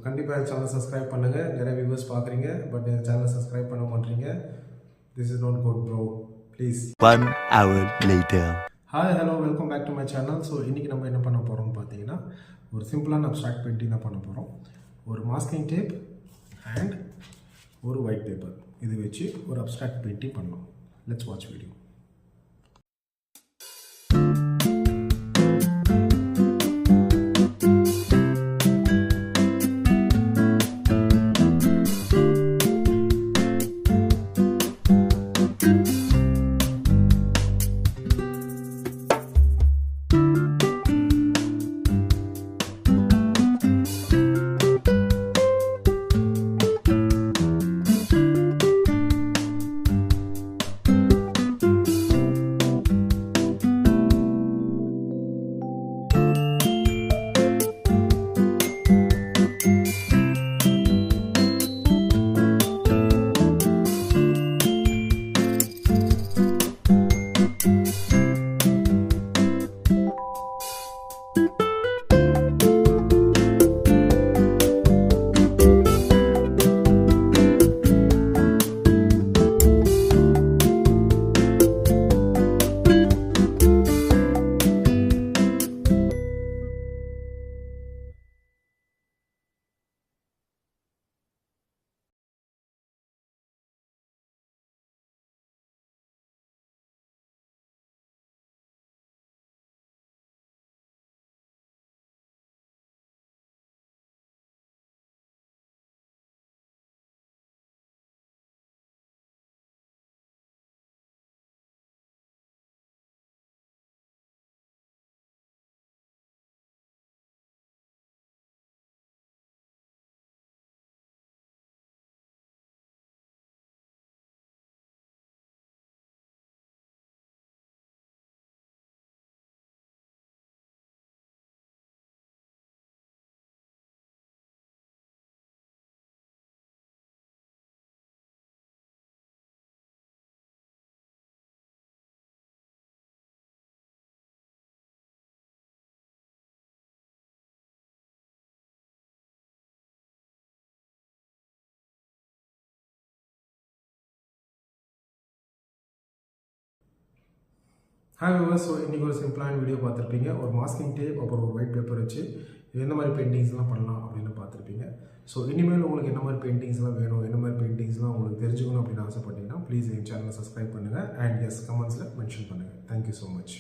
கண்டிப்பாக என் சேனலை சப்ஸ்கிரைப் பண்ணுங்கள். நிறைய வியூவர்ஸ் பார்க்குறீங்க, பட் என் சேனலை சப்ஸ்கிரைப் பண்ண மாட்டீங்க. This is not good bro, please. 1 hour later. Hi, hello, welcome back to my channel. So இன்றைக்கி நம்ம என்ன பண்ண போகிறோம்னு பார்த்தீங்கன்னா, ஒரு சிம்பிளான அப்ஸ்ட்ராக்ட் பெயிண்டிங் தான் பண்ண போகிறோம். ஒரு மாஸ்கிங் டேப் அண்ட் ஒரு ஒயிட் பேப்பர் இது வச்சு ஒரு அப்ஸ்ட்ராக்ட் பெயிண்டிங் பண்ணலாம். Let's watch video. Hi viewers, so இன்றைக்கி ஒரு சிம்பிளான வீடியோ பார்த்துருப்பீங்க. ஒரு மாஸ்கிங் டேப் அப்புறம் ஒரு ஒயிட் பேப்பர் வச்சு எந்த மாதிரி பெயிண்டிங்ஸ்லாம் பண்ணலாம் அப்படின்னு பார்த்துருப்பீங்க. ஸோ இனிமேல் உங்களுக்கு என்ன மாதிரி பெயிண்டிங்ஸ்லாம் வேணும், என்ன மாதிரி பெயிண்டிங்ஸ்லாம் உங்களுக்கு தெரிஞ்சுக்கணும் அப்படின்னு ஆசைப்பட்டீங்கன்னா ப்ளீஸ் என் சேனலை சப்ஸ்கிரைப் பண்ணுங்கள் அண்ட் எஸ் கமெண்ட்ஸில் மென்ஷன் பண்ணுங்கள். Thank you so much.